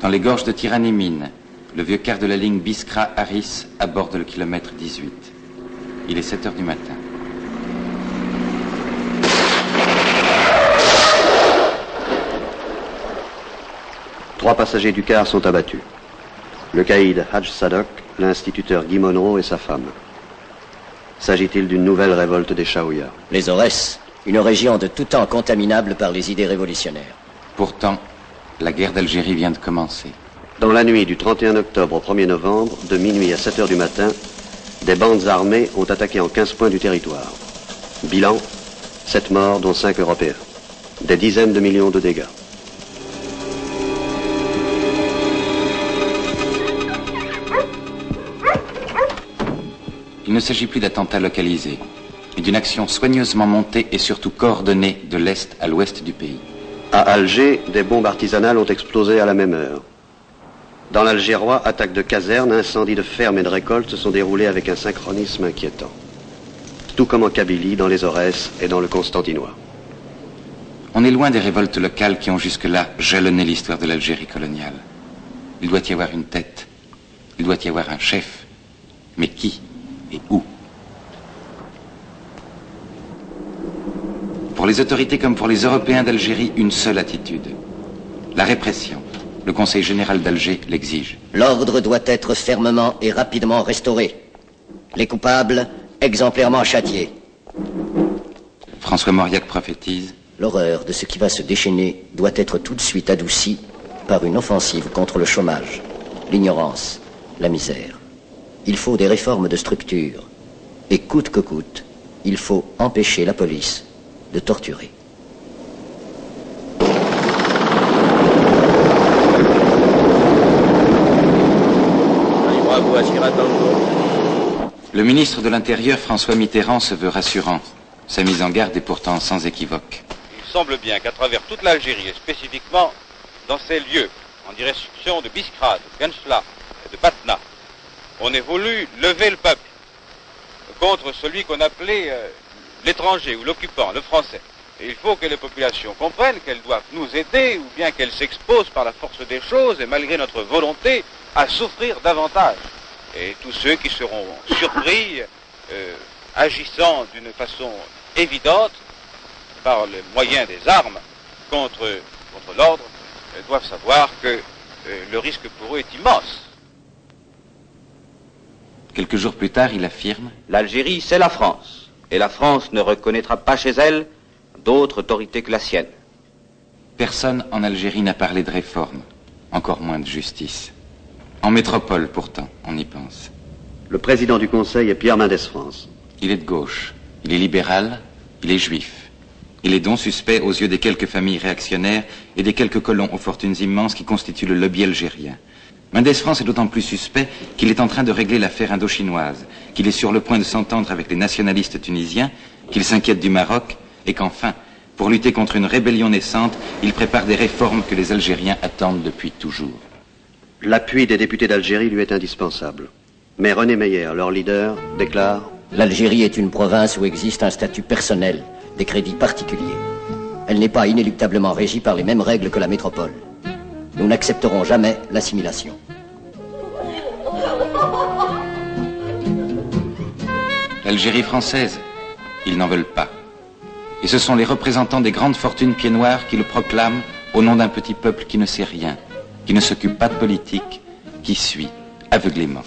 Dans les gorges de Tyrannie-Mine, le vieux quart de la ligne Biskra-Harris aborde le kilomètre 18. Il est 7 heures du matin. Trois passagers du car sont abattus. Le caïd Hadj Sadok, l'instituteur Guy Monroe et sa femme. S'agit-il d'une nouvelle révolte des Chaouia? Les Aurès, une région de tout temps contaminable par les idées révolutionnaires. Pourtant, la guerre d'Algérie vient de commencer. Dans la nuit du 31 octobre au 1er novembre, de minuit à 7 heures du matin, des bandes armées ont attaqué en 15 points du territoire. Bilan, 7 morts dont 5 Européens. Des dizaines de millions de dégâts. Il ne s'agit plus d'attentats localisés, mais d'une action soigneusement montée et surtout coordonnée de l'est à l'ouest du pays. À Alger, des bombes artisanales ont explosé à la même heure. Dans l'Algérois, attaques de casernes, incendies de fermes et de récoltes se sont déroulés avec un synchronisme inquiétant. Tout comme en Kabylie, dans les Aurès et dans le Constantinois. On est loin des révoltes locales qui ont jusque-là jalonné l'histoire de l'Algérie coloniale. Il doit y avoir une tête, il doit y avoir un chef. Mais qui et où? Pour les autorités comme pour les Européens d'Algérie, une seule attitude. La répression. Le Conseil général d'Alger l'exige. L'ordre doit être fermement et rapidement restauré. Les coupables, exemplairement châtiés. François Mauriac prophétise. L'horreur de ce qui va se déchaîner doit être tout de suite adoucie par une offensive contre le chômage, l'ignorance, la misère. Il faut des réformes de structure. Et coûte que coûte, il faut empêcher la police de torturer. Le ministre de l'Intérieur, François Mitterrand, se veut rassurant. Sa mise en garde est pourtant sans équivoque. Il semble bien qu'à travers toute l'Algérie, et spécifiquement dans ces lieux, en direction de Biskra, de Genchla et de Batna, on ait voulu lever le peuple contre celui qu'on appelait l'étranger ou l'occupant, le français. Et il faut que les populations comprennent qu'elles doivent nous aider ou bien qu'elles s'exposent par la force des choses et malgré notre volonté à souffrir davantage. Et tous ceux qui seront surpris, agissant d'une façon évidente par le moyen des armes contre l'ordre, doivent savoir que le risque pour eux est immense. Quelques jours plus tard, il affirme « L'Algérie, c'est la France, et la France ne reconnaîtra pas chez elle d'autre autorité que la sienne. » Personne en Algérie n'a parlé de réforme, encore moins de justice. En métropole, pourtant, on y pense. Le président du Conseil est Pierre Mendès France. Il est de gauche, il est libéral, il est juif. Il est donc suspect aux yeux des quelques familles réactionnaires et des quelques colons aux fortunes immenses qui constituent le lobby algérien. Mendès France est d'autant plus suspect qu'il est en train de régler l'affaire indo-chinoise, qu'il est sur le point de s'entendre avec les nationalistes tunisiens, qu'il s'inquiète du Maroc et qu'enfin, pour lutter contre une rébellion naissante, il prépare des réformes que les Algériens attendent depuis toujours. L'appui des députés d'Algérie lui est indispensable. Mais René Meyer, leur leader, déclare « L'Algérie est une province où existe un statut personnel, des crédits particuliers. Elle n'est pas inéluctablement régie par les mêmes règles que la métropole. Nous n'accepterons jamais l'assimilation. » L'Algérie française, ils n'en veulent pas. Et ce sont les représentants des grandes fortunes pieds noirs qui le proclament au nom d'un petit peuple qui ne sait rien, qui ne s'occupe pas de politique, qui suit aveuglément.